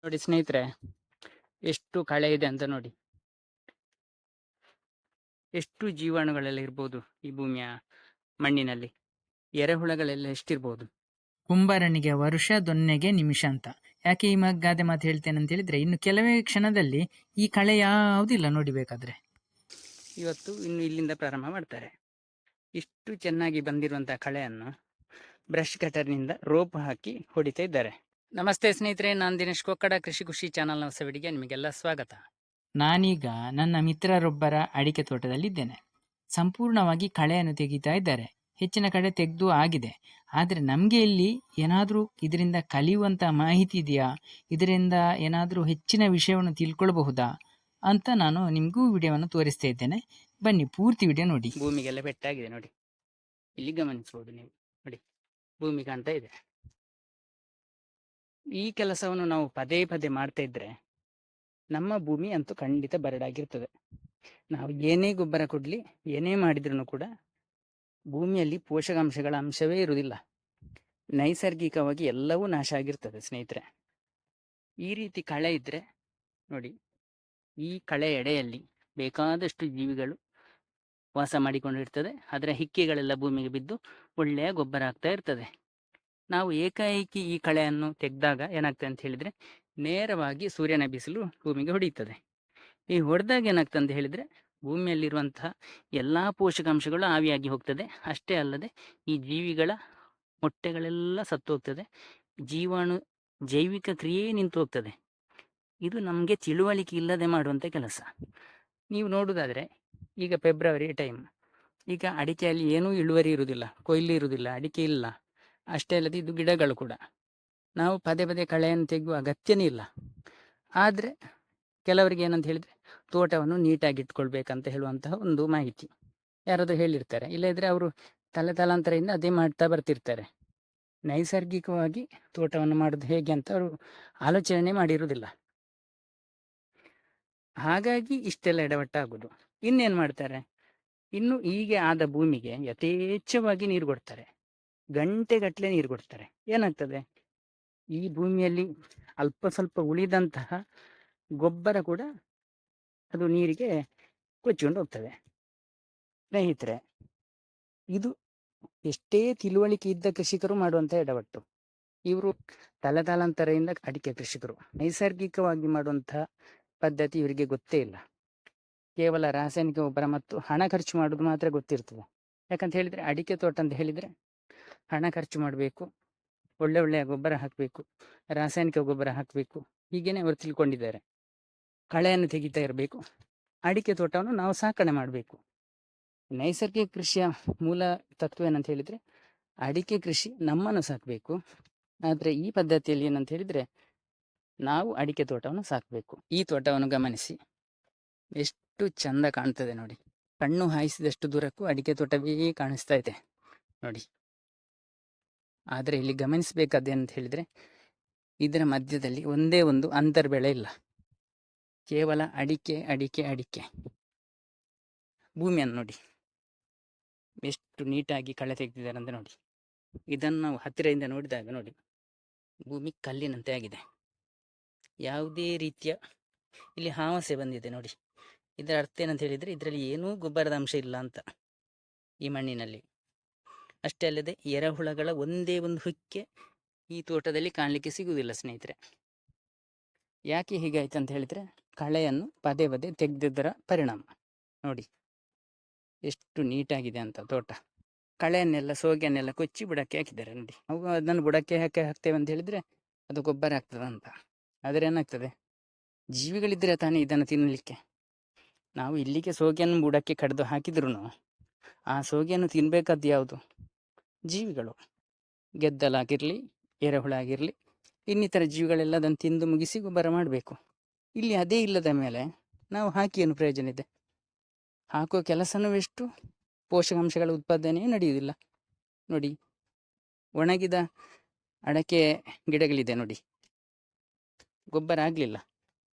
ನೋಡಿ ಸ್ನೇಹಿತರೆ, ಎಷ್ಟು ಕಳೆ ಇದೆ ಅಂತ ನೋಡಿ. ಎಷ್ಟು ಜೀವಾಣುಗಳೆಲ್ಲ ಇರ್ಬೋದು ಈ ಭೂಮಿಯ ಮಣ್ಣಿನಲ್ಲಿ. ಎರೆಹುಳಗಳೆಲ್ಲ ಎಷ್ಟಿರ್ಬೋದು. ಕುಂಬಾರನಿಗೆ ವರುಷ ದೊನ್ನೆಗೆ ನಿಮಿಷ ಅಂತ. ಯಾಕೆ ಈ ಗಾದೆ ಮಾತು ಹೇಳ್ತೇನೆ ಅಂತ ಹೇಳಿದ್ರೆ, ಇನ್ನು ಕೆಲವೇ ಕ್ಷಣದಲ್ಲಿ ಈ ಕಳೆ ಯಾವುದಿಲ್ಲ ನೋಡಿಬೇಕಾದ್ರೆ. ಇವತ್ತು ಇನ್ನು ಇಲ್ಲಿಂದ ಪ್ರಾರಂಭ ಮಾಡ್ತಾರೆ. ಇಷ್ಟು ಚೆನ್ನಾಗಿ ಬಂದಿರುವಂತಹ ಕಳೆಯನ್ನು ಬ್ರಷ್ ಕಟರ್ನಿಂದ ರೋಪ್ ಹಾಕಿ ಹೊಡಿತಾ ಇದ್ದಾರೆ. ನಮಸ್ತೆ ಸ್ನೇಹಿತರೆ, ನಾನು ದಿನೇಶ್ ಕೊಕ್ಕಡ, ಕೃಷಿ ಖುಷಿ ಚಾನಲ್ನ ಹೊಸವಿಡಿಗೆ ನಿಮಗೆಲ್ಲ ಸ್ವಾಗತ. ನಾನೀಗ ನನ್ನ ಮಿತ್ರರೊಬ್ಬರ ಅಡಿಕೆ ತೋಟದಲ್ಲಿದ್ದೇನೆ. ಸಂಪೂರ್ಣವಾಗಿ ಕಳೆಯನ್ನು ತೆಗಿತಾ ಇದ್ದಾರೆ. ಹೆಚ್ಚಿನ ಕಡೆ ತೆಗೆದು ಆಗಿದೆ. ಆದರೆ ನಮಗೆ ಇಲ್ಲಿ ಏನಾದರೂ ಇದರಿಂದ ಕಲಿಯುವಂಥ ಮಾಹಿತಿ ಇದೆಯಾ, ಇದರಿಂದ ಏನಾದರೂ ಹೆಚ್ಚಿನ ವಿಷಯವನ್ನು ತಿಳ್ಕೊಳ್ಬಹುದಾ ಅಂತ ನಾನು ನಿಮಗೂ ವಿಡಿಯೋವನ್ನು ತೋರಿಸ್ತಾ ಇದ್ದೇನೆ. ಬನ್ನಿ, ಪೂರ್ತಿ ವಿಡಿಯೋ ನೋಡಿ. ಭೂಮಿಗೆಲ್ಲ ಪೆಟ್ಟಾಗಿದೆ ನೋಡಿ, ಇಲ್ಲಿ ಗಮನಿಸಬಹುದು ನೀವು. ನೋಡಿ, ಭೂಮಿ ಕಾಣ್ತಾ ಇದೆ. ಈ ಕೆಲಸವನ್ನು ನಾವು ಪದೇ ಪದೇ ಮಾಡ್ತಾ ಇದ್ರೆ ನಮ್ಮ ಭೂಮಿ ಅಂತೂ ಖಂಡಿತ ಬರಡಾಗಿರ್ತದೆ. ನಾವು ಏನೇ ಗೊಬ್ಬರ ಕೊಡ್ಲಿ, ಏನೇ ಮಾಡಿದ್ರು ಕೂಡ ಭೂಮಿಯಲ್ಲಿ ಪೋಷಕಾಂಶಗಳ ಅಂಶವೇ ಇರುವುದಿಲ್ಲ. ನೈಸರ್ಗಿಕವಾಗಿ ಎಲ್ಲವೂ ನಾಶ ಆಗಿರ್ತದೆ ಸ್ನೇಹಿತರೆ. ಈ ರೀತಿ ಕಳೆ ಇದ್ರೆ ನೋಡಿ, ಈ ಕಳೆ ಎಡೆಯಲ್ಲಿ ಬೇಕಾದಷ್ಟು ಜೀವಿಗಳು ವಾಸ ಮಾಡಿಕೊಂಡಿರ್ತದೆ. ಅದರ ಹಿಕ್ಕೆಗಳೆಲ್ಲ ಭೂಮಿಗೆ ಬಿದ್ದು ಒಳ್ಳೆಯ ಗೊಬ್ಬರ ಆಗ್ತಾ ಇರ್ತದೆ. ನಾವು ಏಕಾಏಕಿ ಈ ಕಳೆಯನ್ನು ತೆಗೆದಾಗ ಏನಾಗ್ತದೆ ಅಂತ ಹೇಳಿದ್ರೆ, ನೇರವಾಗಿ ಸೂರ್ಯನ ಬಿಸಿಲು ಭೂಮಿಗೆ ಹೊಡೆಯುತ್ತದೆ. ಈ ಹೊಡೆದಾಗ ಏನಾಗ್ತದೆ ಅಂತ ಹೇಳಿದ್ರೆ, ಭೂಮಿಯಲ್ಲಿರುವಂತಹ ಎಲ್ಲ ಪೋಷಕಾಂಶಗಳು ಆವಿಯಾಗಿ ಹೋಗ್ತದೆ. ಅಷ್ಟೇ ಅಲ್ಲದೆ ಈ ಜೀವಿಗಳ ಮೊಟ್ಟೆಗಳೆಲ್ಲ ಸತ್ತು ಹೋಗ್ತದೆ. ಜೈವಿಕ ಕ್ರಿಯೆ ನಿಂತು ಹೋಗ್ತದೆ. ಇದು ನಮಗೆ ತಿಳುವಳಿಕೆ ಇಲ್ಲದೆ ಮಾಡುವಂಥ ಕೆಲಸ. ನೀವು ನೋಡುವುದಾದರೆ, ಈಗ ಫೆಬ್ರವರಿ ಟೈಮ್, ಈಗ ಅಡಿಕೆಯಲ್ಲಿ ಏನೂ ಇಳುವರಿ ಇರುವುದಿಲ್ಲ, ಕೊಯ್ಲು ಇರುವುದಿಲ್ಲ, ಅಡಿಕೆ ಇಲ್ಲ. ಅಷ್ಟೇ ಅಲ್ಲದೆ ಇದು ಗಿಡಗಳು ಕೂಡ. ನಾವು ಪದೇ ಪದೇ ಕಳೆಯನ್ನು ತೆಗೆಯುವ ಅಗತ್ಯನೇ ಇಲ್ಲ. ಆದರೆ ಕೆಲವರಿಗೆ ಏನಂತ ಹೇಳಿದರೆ, ತೋಟವನ್ನು ನೀಟಾಗಿ ಇಟ್ಕೊಳ್ಬೇಕಂತ ಹೇಳುವಂತಹ ಒಂದು ಮಾಹಿತಿ ಯಾರಾದರೂ ಹೇಳಿರ್ತಾರೆ. ಇಲ್ಲದಿದ್ದರೆ ಅವರು ತಲಾಂತರದಿಂದ ಅದೇ ಮಾಡ್ತಾ ಬರ್ತಿರ್ತಾರೆ. ನೈಸರ್ಗಿಕವಾಗಿ ತೋಟವನ್ನು ಮಾಡೋದು ಹೇಗೆ ಅಂತ ಅವರು ಆಲೋಚನೆ ಮಾಡಿರುವುದಿಲ್ಲ. ಹಾಗಾಗಿ ಇಷ್ಟೆಲ್ಲ ಎಡವಟ್ಟಾಗೋದು. ಇನ್ನೇನು ಮಾಡ್ತಾರೆ, ಇನ್ನು ಹೀಗೆ ಆದ ಭೂಮಿಗೆ ಯಥೇಚ್ಛವಾಗಿ ನೀರು ಕೊಡ್ತಾರೆ. ಗಂಟೆಗಟ್ಟಲೆ ನೀರು ಕೊಡ್ತಾರೆ. ಏನಾಗ್ತದೆ, ಈ ಭೂಮಿಯಲ್ಲಿ ಅಲ್ಪ ಸ್ವಲ್ಪ ಉಳಿದಂತಹ ಗೊಬ್ಬರ ಕೂಡ ಅದು ನೀರಿಗೆ ಕೊಚ್ಚಿಕೊಂಡು ಹೋಗ್ತದೆ. ಸ್ನೇಹಿತರೆ, ಇದು ಎಷ್ಟೇ ತಿಳುವಳಿಕೆ ಇದ್ದ ಕೃಷಿಕರು ಮಾಡುವಂಥ ಎಡವಟ್ಟು. ಇವರು ತಲಾಂತರದಿಂದ ಅಡಿಕೆ ಕೃಷಿಕರು ನೈಸರ್ಗಿಕವಾಗಿ ಮಾಡುವಂತಹ ಪದ್ಧತಿ ಇವರಿಗೆ ಗೊತ್ತೇ ಇಲ್ಲ. ಕೇವಲ ರಾಸಾಯನಿಕ ಗೊಬ್ಬರ ಮತ್ತು ಹಣ ಖರ್ಚು ಮಾಡೋದು ಮಾತ್ರ ಗೊತ್ತಿರ್ತದೆ. ಯಾಕಂತ ಹೇಳಿದರೆ, ಅಡಿಕೆ ತೋಟ ಅಂತ ಹೇಳಿದರೆ ಹಣ ಖರ್ಚು ಮಾಡಬೇಕು, ಒಳ್ಳೆಯ ಗೊಬ್ಬರ ಹಾಕಬೇಕು, ರಾಸಾಯನಿಕ ಗೊಬ್ಬರ ಹಾಕಬೇಕು, ಹೀಗೇನೆ ಅವರು ತಿಳ್ಕೊಂಡಿದ್ದಾರೆ. ಕಳೆಯನ್ನು ತೆಗಿತಾ ಇರಬೇಕು, ಅಡಿಕೆ ತೋಟವನ್ನು ನಾವು ಸಾಕಣೆ ಮಾಡಬೇಕು. ನೈಸರ್ಗಿಕ ಕೃಷಿಯ ಮೂಲ ತತ್ವ ಏನಂತ ಹೇಳಿದರೆ, ಅಡಿಕೆ ಕೃಷಿ ನಮ್ಮನ್ನು ಸಾಕಬೇಕು. ಆದರೆ ಈ ಪದ್ಧತಿಯಲ್ಲಿ ಏನಂತ ಹೇಳಿದರೆ, ನಾವು ಅಡಿಕೆ ತೋಟವನ್ನು ಸಾಕಬೇಕು. ಈ ತೋಟವನ್ನು ಗಮನಿಸಿ, ಎಷ್ಟು ಚಂದ ಕಾಣ್ತದೆ ನೋಡಿ. ಕಣ್ಣು ಹಾಯಿಸಿದಷ್ಟು ದೂರಕ್ಕೂ ಅಡಿಕೆ ತೋಟವೇ ಕಾಣಿಸ್ತಾ ಇದೆ ನೋಡಿ. ಆದರೆ ಇಲ್ಲಿ ಗಮನಿಸಬೇಕಾದ್ದೇನಂತ ಹೇಳಿದರೆ, ಇದರ ಮಧ್ಯದಲ್ಲಿ ಒಂದೇ ಒಂದು ಅಂತರ್ ಬೆಳೆ ಇಲ್ಲ. ಕೇವಲ ಅಡಿಕೆ ಅಡಿಕೆ ಅಡಿಕೆ. ಭೂಮಿಯನ್ನು ನೋಡಿ ಎಷ್ಟು ನೀಟಾಗಿ ಕಳೆ ತೆಗೆದಿದ್ದಾರೆ ಅಂತ ನೋಡಿ. ಇದನ್ನು ನಾವು ಹತ್ತಿರದಿಂದ ನೋಡಿದಾಗ ನೋಡಿ, ಭೂಮಿ ಕಲ್ಲಿನಂತೆ ಆಗಿದೆ. ಯಾವುದೇ ರೀತಿಯ ಇಲ್ಲಿ ಹಾವಸೆ ಬಂದಿದೆ ನೋಡಿ. ಇದರ ಅರ್ಥ ಏನಂತ ಹೇಳಿದರೆ, ಇದರಲ್ಲಿ ಏನೂ ಗೊಬ್ಬರದ ಅಂಶ ಇಲ್ಲ ಅಂತ ಈ ಮಣ್ಣಿನಲ್ಲಿ. ಅಷ್ಟೇ ಅಲ್ಲದೆ ಎರೆಹುಳಗಳ ಒಂದೇ ಒಂದು ಹುಕ್ಕೆ ಈ ತೋಟದಲ್ಲಿ ಕಾಣಲಿಕ್ಕೆ ಸಿಗುವುದಿಲ್ಲ ಸ್ನೇಹಿತರೆ. ಯಾಕೆ ಹೀಗಾಯ್ತು ಅಂತ ಹೇಳಿದರೆ, ಕಳೆಯನ್ನು ಪದೇ ಪದೇ ತೆಗೆದಿದ್ದರ ಪರಿಣಾಮ. ನೋಡಿ ಎಷ್ಟು ನೀಟಾಗಿದೆ ಅಂತ ತೋಟ. ಕಳೆಯನ್ನೆಲ್ಲ ಸೋಗೆಯನ್ನೆಲ್ಲ ಕೊಚ್ಚಿ ಬುಡಕ್ಕೆ ಹಾಕಿದ್ದಾರೆ ನೋಡಿ. ಅವು ಅದನ್ನು ಬುಡಕ್ಕೆ ಹಾಕ್ತೇವೆ ಅಂತ ಹೇಳಿದರೆ ಅದು ಗೊಬ್ಬರ ಆಗ್ತದೆ ಅಂತ. ಆದರೆ ಏನಾಗ್ತದೆ, ಜೀವಿಗಳಿದ್ದರೆ ತಾನೇ ಇದನ್ನು ತಿನ್ನಲಿಕ್ಕೆ. ನಾವು ಇಲ್ಲಿಗೆ ಸೋಗೆಯನ್ನು ಬುಡಕ್ಕೆ ಕಡಿದು ಹಾಕಿದ್ರು ಆ ಸೋಗೆಯನ್ನು ತಿನ್ನಬೇಕಾದ್ದು ಯಾವುದು? ಜೀವಿಗಳು. ಗೆದ್ದಲಾಗಿರಲಿ, ಎರೆಹುಳ ಆಗಿರಲಿ, ಇನ್ನಿತರ ಜೀವಿಗಳೆಲ್ಲ ಅದನ್ನು ತಿಂದು ಮುಗಿಸಿ ಗೊಬ್ಬರ ಮಾಡಬೇಕು. ಇಲ್ಲಿ ಅದೇ ಇಲ್ಲದ ಮೇಲೆ ನಾವು ಹಾಕಿ ಏನು ಪ್ರಯೋಜನ ಇದೆ? ಹಾಕುವ ಕೆಲಸನೂ ಎಷ್ಟು, ಪೋಷಕಾಂಶಗಳ ಉತ್ಪಾದನೆಯೂ ನಡೆಯುವುದಿಲ್ಲ ನೋಡಿ. ಒಣಗಿದ ಅಡಕೆ ಗಿಡಗಳಿದೆ ನೋಡಿ, ಗೊಬ್ಬರ ಆಗಲಿಲ್ಲ.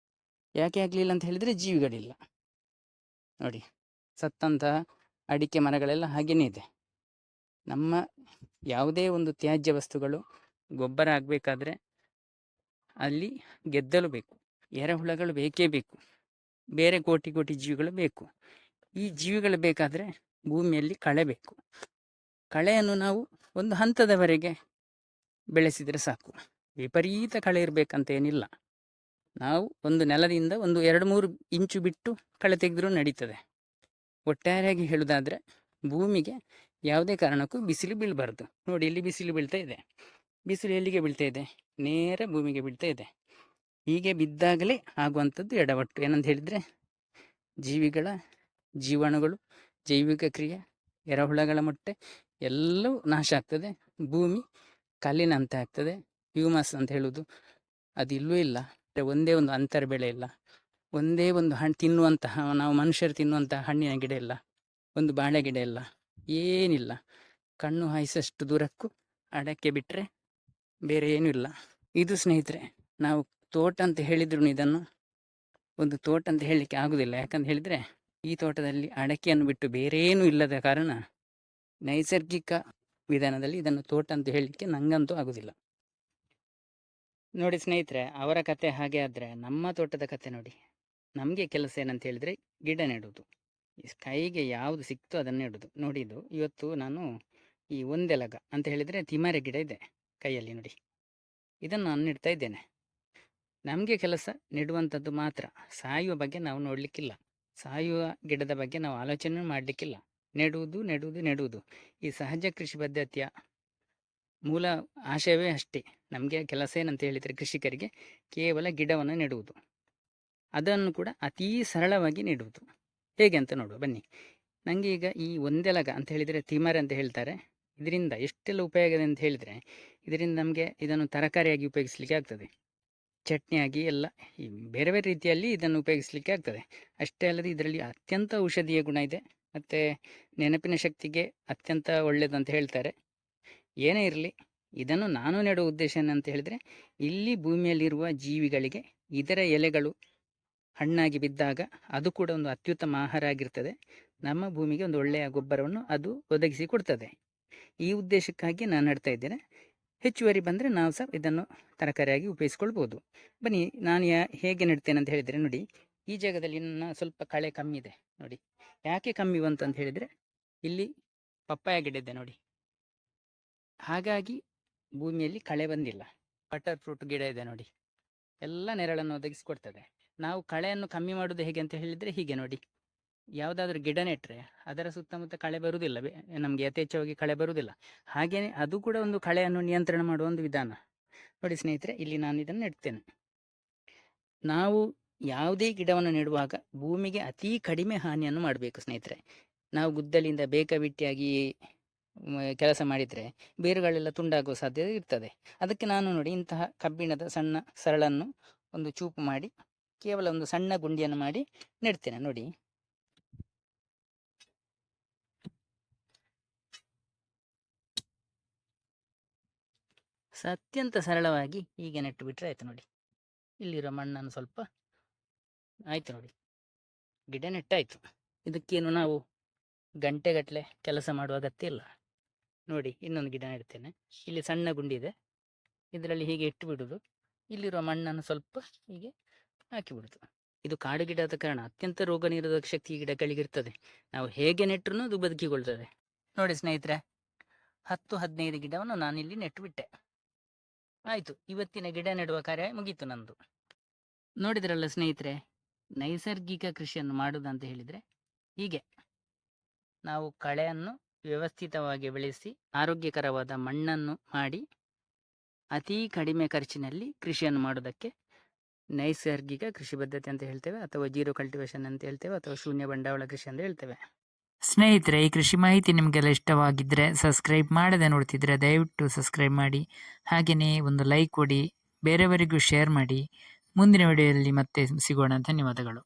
ಯಾಕೆ ಆಗಲಿಲ್ಲ ಅಂತ ಹೇಳಿದರೆ, ಜೀವಿಗಳಿಲ್ಲ ನೋಡಿ. ಸತ್ತಂತಹ ಅಡಿಕೆ ಮರಗಳೆಲ್ಲ ಹಾಗೇನೇ ಇದೆ. ನಮ್ಮ ಯಾವುದೇ ಒಂದು ತ್ಯಾಜ್ಯ ವಸ್ತುಗಳು ಗೊಬ್ಬರ ಆಗಬೇಕಾದ್ರೆ ಅಲ್ಲಿ ಗೆದ್ದಲು ಬೇಕು, ಎರೆಹುಳಗಳು ಬೇಕೇ ಬೇಕು, ಬೇರೆ ಕೋಟಿ ಕೋಟಿ ಜೀವಿಗಳು ಬೇಕು. ಈ ಜೀವಿಗಳು ಬೇಕಾದರೆ ಭೂಮಿಯಲ್ಲಿ ಕಳೆ ಬೇಕು. ಕಳೆಯನ್ನು ನಾವು ಒಂದು ಹಂತದವರೆಗೆ ಬೆಳೆಸಿದರೆ ಸಾಕು. ವಿಪರೀತ ಕಳೆ ಇರಬೇಕಂತ ಏನಿಲ್ಲ. ನಾವು ಒಂದು ನೆಲದಿಂದ ಒಂದು 2-3 ಇಂಚು ಬಿಟ್ಟು ಕಳೆ ತೆಗೆದರೂ ನಡೀತದೆ. ಒಟ್ಟಾರೆಯಾಗಿ ಹೇಳುವುದಾದರೆ ಭೂಮಿಗೆ ಯಾವುದೇ ಕಾರಣಕ್ಕೂ ಬಿಸಿಲು ಬೀಳಬಾರ್ದು. ನೋಡಿ, ಇಲ್ಲಿ ಬಿಸಿಲು ಬೀಳ್ತಾ ಇದೆ. ಬಿಸಿಲು ಎಲ್ಲಿಗೆ ಬೀಳ್ತಾ ಇದೆ? ನೇರ ಭೂಮಿಗೆ ಬೀಳ್ತಾ ಇದೆ. ಹೀಗೆ ಬಿದ್ದಾಗಲೇ ಆಗುವಂಥದ್ದು ಎಡವಟ್ಟು. ಏನಂತ ಹೇಳಿದರೆ, ಜೀವಿಗಳ ಜೀವಾಣುಗಳು, ಜೈವಿಕ ಕ್ರಿಯೆ, ಎರೆಹುಳಗಳ ಮೊಟ್ಟೆ ಎಲ್ಲವೂ ನಾಶ ಆಗ್ತದೆ. ಭೂಮಿ ಕಲ್ಲಿನಂತೆ ಆಗ್ತದೆ. ಹ್ಯೂಮಸ್ ಅಂತ ಹೇಳುವುದು ಅದು ಇಲ್ಲವೂ ಇಲ್ಲ. ಒಂದೇ ಒಂದು ಅಂತರ ಬೆಳೆ ಇಲ್ಲ, ಒಂದೇ ಒಂದು ಹಣ್ಣು ತಿನ್ನುವಂತಹ, ನಾವು ಮನುಷ್ಯರು ತಿನ್ನುವಂತಹ ಹಣ್ಣಿನ ಗಿಡ ಇಲ್ಲ, ಒಂದು ಬಾಳೆ ಗಿಡ ಇಲ್ಲ, ಏನಿಲ್ಲ. ಕಣ್ಣು ಹಾಯಿಸಷ್ಟು ದೂರಕ್ಕೂ ಅಡಕೆ ಬಿಟ್ಟರೆ ಬೇರೆ ಏನೂ ಇಲ್ಲ. ಇದು ಸ್ನೇಹಿತರೆ, ನಾವು ತೋಟ ಅಂತ ಹೇಳಿದ್ರು ಇದನ್ನು ಒಂದು ತೋಟ ಅಂತ ಹೇಳಲಿಕ್ಕೆ ಆಗುವುದಿಲ್ಲ. ಯಾಕಂತ ಹೇಳಿದರೆ ಈ ತೋಟದಲ್ಲಿ ಅಡಕೆಯನ್ನು ಬಿಟ್ಟು ಬೇರೇನೂ ಇಲ್ಲದ ಕಾರಣ ನೈಸರ್ಗಿಕ ವಿಧಾನದಲ್ಲಿ ಇದನ್ನು ತೋಟ ಅಂತ ಹೇಳಲಿಕ್ಕೆ ನನಗಂತೂ ಆಗುವುದಿಲ್ಲ. ನೋಡಿ ಸ್ನೇಹಿತರೆ, ಅವರ ಕತೆ ಹಾಗೆ ಆದರೆ ನಮ್ಮ ತೋಟದ ಕತೆ ನೋಡಿ. ನಮಗೆ ಕೆಲಸ ಏನಂತ ಹೇಳಿದರೆ ಗಿಡ ನೆಡುವುದು. ಕೈಗೆ ಯಾವುದು ಸಿಕ್ತೋ ಅದನ್ನು ನೆಡುವುದು. ನೋಡಿ, ಇದು ಇವತ್ತು ನಾನು ಈ ಒಂದೆಲಗ ಅಂತ ಹೇಳಿದರೆ ತಿಮರೆ ಗಿಡ ಇದೆ ಕೈಯಲ್ಲಿ. ನೋಡಿ, ಇದನ್ನು ನಾನು ನೆಡ್ತಾ ಇದ್ದೇನೆ. ನಮಗೆ ಕೆಲಸ ನೆಡುವಂಥದ್ದು ಮಾತ್ರ. ಸಾಯುವ ಬಗ್ಗೆ ನಾವು ನೋಡಲಿಕ್ಕಿಲ್ಲ, ಸಾಯುವ ಗಿಡದ ಬಗ್ಗೆ ನಾವು ಆಲೋಚನೆ ಮಾಡಲಿಕ್ಕಿಲ್ಲ. ನೆಡುವುದು ನೆಡುವುದು ನೆಡುವುದು. ಈ ಸಹಜ ಕೃಷಿ ಪದ್ಧತಿಯ ಮೂಲ ಆಶಯವೇ ಅಷ್ಟೇ. ನಮಗೆ ಕೆಲಸ ಏನಂತ ಹೇಳಿದರೆ ಕೃಷಿಕರಿಗೆ ಕೇವಲ ಗಿಡವನ್ನು ನೆಡುವುದು, ಅದನ್ನು ಕೂಡ ಅತೀ ಸರಳವಾಗಿ ನೆಡುವುದು. ಹೇಗೆ ಅಂತ ನೋಡುವ ಬನ್ನಿ. ನನಗೆ ಈಗ ಈ ಒಂದೆಲಗ ಅಂತ ಹೇಳಿದರೆ ತಿಮರೆ ಅಂತ ಹೇಳ್ತಾರೆ. ಇದರಿಂದ ಎಷ್ಟೆಲ್ಲ ಉಪಯೋಗ ಇದೆ ಅಂತ ಹೇಳಿದರೆ, ಇದರಿಂದ ನಮಗೆ ಇದನ್ನು ತರಕಾರಿಯಾಗಿ ಉಪಯೋಗಿಸಲಿಕ್ಕೆ ಆಗ್ತದೆ, ಚಟ್ನಿಯಾಗಿ ಎಲ್ಲ ಈ ಬೇರೆ ಬೇರೆ ರೀತಿಯಲ್ಲಿ ಇದನ್ನು ಉಪಯೋಗಿಸಲಿಕ್ಕೆ ಆಗ್ತದೆ. ಅಷ್ಟೇ ಅಲ್ಲದೆ ಇದರಲ್ಲಿ ಅತ್ಯಂತ ಔಷಧೀಯ ಗುಣ ಇದೆ, ಮತ್ತು ನೆನಪಿನ ಶಕ್ತಿಗೆ ಅತ್ಯಂತ ಒಳ್ಳೆಯದು ಅಂತ ಹೇಳ್ತಾರೆ. ಏನೇ ಇರಲಿ, ಇದನ್ನು ನಾನು ನೆಡುವ ಉದ್ದೇಶ ಏನಂತ ಹೇಳಿದರೆ, ಇಲ್ಲಿ ಭೂಮಿಯಲ್ಲಿರುವ ಜೀವಿಗಳಿಗೆ ಇದರ ಎಲೆಗಳು ಹಣ್ಣಾಗಿ ಬಿದ್ದಾಗ ಅದು ಕೂಡ ಒಂದು ಅತ್ಯುತ್ತಮ ಆಹಾರ ಆಗಿರ್ತದೆ. ನಮ್ಮ ಭೂಮಿಗೆ ಒಂದು ಒಳ್ಳೆಯ ಗೊಬ್ಬರವನ್ನು ಅದು ಒದಗಿಸಿ ಕೊಡ್ತದೆ. ಈ ಉದ್ದೇಶಕ್ಕಾಗಿ ನಾನು ನೆಡ್ತಾ ಇದ್ದೇನೆ. ಹೆಚ್ಚುವರಿ ಬಂದರೆ ನಾವು ಸಹ ಇದನ್ನು ತರಕಾರಿಯಾಗಿ ಉಪಯೋಗಿಸ್ಕೊಳ್ಬೋದು. ಬನ್ನಿ, ನಾನು ಹೇಗೆ ನೆಡ್ತೇನೆ ಅಂತ ಹೇಳಿದರೆ, ನೋಡಿ, ಈ ಜಾಗದಲ್ಲಿ ನನ್ನ ಸ್ವಲ್ಪ ಕಳೆ ಕಮ್ಮಿ ಇದೆ. ನೋಡಿ, ಯಾಕೆ ಕಮ್ಮಿ ಬಂತು ಅಂತ ಹೇಳಿದರೆ, ಇಲ್ಲಿ ಪಪ್ಪಾಯ ಗಿಡ ಇದೆ ನೋಡಿ, ಹಾಗಾಗಿ ಭೂಮಿಯಲ್ಲಿ ಕಳೆ ಬಂದಿಲ್ಲ. ಬಟರ್ ಫ್ರೂಟ್ ಗಿಡ ಇದೆ ನೋಡಿ, ಎಲ್ಲ ನೆರಳನ್ನು ಒದಗಿಸಿಕೊಡ್ತದೆ. ನಾವು ಕಳೆಯನ್ನು ಕಮ್ಮಿ ಮಾಡೋದು ಹೇಗೆ ಅಂತ ಹೇಳಿದರೆ, ಹೀಗೆ ನೋಡಿ, ಯಾವುದಾದ್ರೂ ಗಿಡ ನೆಟ್ಟರೆ ಅದರ ಸುತ್ತಮುತ್ತ ಕಳೆ ಬರುವುದಿಲ್ಲ, ನಮಗೆ ಯಥೇಚ್ಛವಾಗಿ ಕಳೆ ಬರುವುದಿಲ್ಲ. ಹಾಗೆಯೇ ಅದು ಕೂಡ ಒಂದು ಕಳೆಯನ್ನು ನಿಯಂತ್ರಣ ಮಾಡುವ ಒಂದು ವಿಧಾನ. ನೋಡಿ ಸ್ನೇಹಿತರೆ, ಇಲ್ಲಿ ನಾನು ಇದನ್ನು ನೆಡ್ತೇನೆ. ನಾವು ಯಾವುದೇ ಗಿಡವನ್ನು ನೆಡುವಾಗ ಭೂಮಿಗೆ ಅತೀ ಕಡಿಮೆ ಹಾನಿಯನ್ನು ಮಾಡಬೇಕು ಸ್ನೇಹಿತರೆ. ನಾವು ಗುದ್ದಲಿಯಿಂದ ಬೇಕಾಬಿಟ್ಟಿಯಾಗಿ ಕೆಲಸ ಮಾಡಿದರೆ ಬೇರುಗಳೆಲ್ಲ ತುಂಡಾಗುವ ಸಾಧ್ಯತೆ ಇರ್ತದೆ. ಅದಕ್ಕೆ ನಾನು ನೋಡಿ, ಇಂತಹ ಕಬ್ಬಿಣದ ಸಣ್ಣ ಸರಳನ್ನು ಒಂದು ಚೂಪು ಮಾಡಿ ಕೇವಲ ಒಂದು ಸಣ್ಣ ಗುಂಡಿಯನ್ನು ಮಾಡಿ ನೆಡ್ತೇನೆ. ನೋಡಿ, ಅತ್ಯಂತ ಸರಳವಾಗಿ ಹೀಗೆ ನೆಟ್ಟು ಬಿಟ್ಟರೆ ಆಯಿತು. ನೋಡಿ, ಇಲ್ಲಿರೋ ಮಣ್ಣನ್ನು ಸ್ವಲ್ಪ ಆಯಿತು. ನೋಡಿ, ಗಿಡ ನೆಟ್ಟಾಯಿತು. ಇದಕ್ಕೇನು ನಾವು ಗಂಟೆಗಟ್ಟಲೆ ಕೆಲಸ ಮಾಡುವ ಅಗತ್ಯ ಇಲ್ಲ. ನೋಡಿ, ಇನ್ನೊಂದು ಗಿಡ ನೆಡ್ತೇನೆ. ಇಲ್ಲಿ ಸಣ್ಣ ಗುಂಡಿ ಇದೆ, ಇದರಲ್ಲಿ ಹೀಗೆ ಇಟ್ಟು ಬಿಡೋದು. ಇಲ್ಲಿರುವ ಮಣ್ಣನ್ನು ಸ್ವಲ್ಪ ಹೀಗೆ ಹಾಕಿಬಿಡೋದು. ಇದು ಕಾಡು ಗಿಡದ ಕಾರಣ ಅತ್ಯಂತ ರೋಗ ನಿರೋಧಕ ಶಕ್ತಿ ಗಿಡಗಳಿಗಿರ್ತದೆ. ನಾವು ಹೇಗೆ ನೆಟ್ಟರೂ ಅದು ಬದುಕಿಕೊಳ್ತದೆ. ನೋಡಿ ಸ್ನೇಹಿತರೆ, 10-15 ಗಿಡವನ್ನು ನಾನಿಲ್ಲಿ ನೆಟ್ಟು ಬಿಟ್ಟೆ. ಆಯಿತು, ಇವತ್ತಿನ ಗಿಡ ನೆಡುವ ಕಾರ್ಯ ಮುಗೀತು ನಂದು. ನೋಡಿದ್ರಲ್ಲ ಸ್ನೇಹಿತರೆ, ನೈಸರ್ಗಿಕ ಕೃಷಿಯನ್ನು ಮಾಡುವುದಂತ ಹೇಳಿದರೆ ಹೀಗೆ ನಾವು ಕಳೆಯನ್ನು ವ್ಯವಸ್ಥಿತವಾಗಿ ಬೆಳೆಸಿ ಆರೋಗ್ಯಕರವಾದ ಮಣ್ಣನ್ನು ಮಾಡಿ ಅತೀ ಕಡಿಮೆ ಖರ್ಚಿನಲ್ಲಿ ಕೃಷಿಯನ್ನು ಮಾಡೋದಕ್ಕೆ ನೈಸರ್ಗಿಕ ಕೃಷಿ ಪದ್ಧತಿ ಅಂತ ಹೇಳ್ತೇವೆ, ಅಥವಾ ಜೀರೋ ಕಲ್ಟಿವೇಶನ್ ಅಂತ ಹೇಳ್ತೇವೆ, ಅಥವಾ ಶೂನ್ಯ ಬಂಡವಾಳ ಕೃಷಿ ಅಂತ ಹೇಳ್ತೇವೆ. ಸ್ನೇಹಿತರೆ, ಈ ಕೃಷಿ ಮಾಹಿತಿ ನಿಮಗೆಲ್ಲ ಇಷ್ಟವಾಗಿದ್ದರೆ, ಸಬ್ಸ್ಕ್ರೈಬ್ ಮಾಡದೆ ನೋಡ್ತಿದ್ರೆ ದಯವಿಟ್ಟು ಸಬ್ಸ್ಕ್ರೈಬ್ ಮಾಡಿ. ಹಾಗೆಯೇ ಒಂದು ಲೈಕ್ ಕೊಡಿ, ಬೇರೆಯವರಿಗೂ ಶೇರ್ ಮಾಡಿ. ಮುಂದಿನ ವಿಡಿಯೋದಲ್ಲಿ ಮತ್ತೆ ಸಿಗೋಣ. ಧನ್ಯವಾದಗಳು.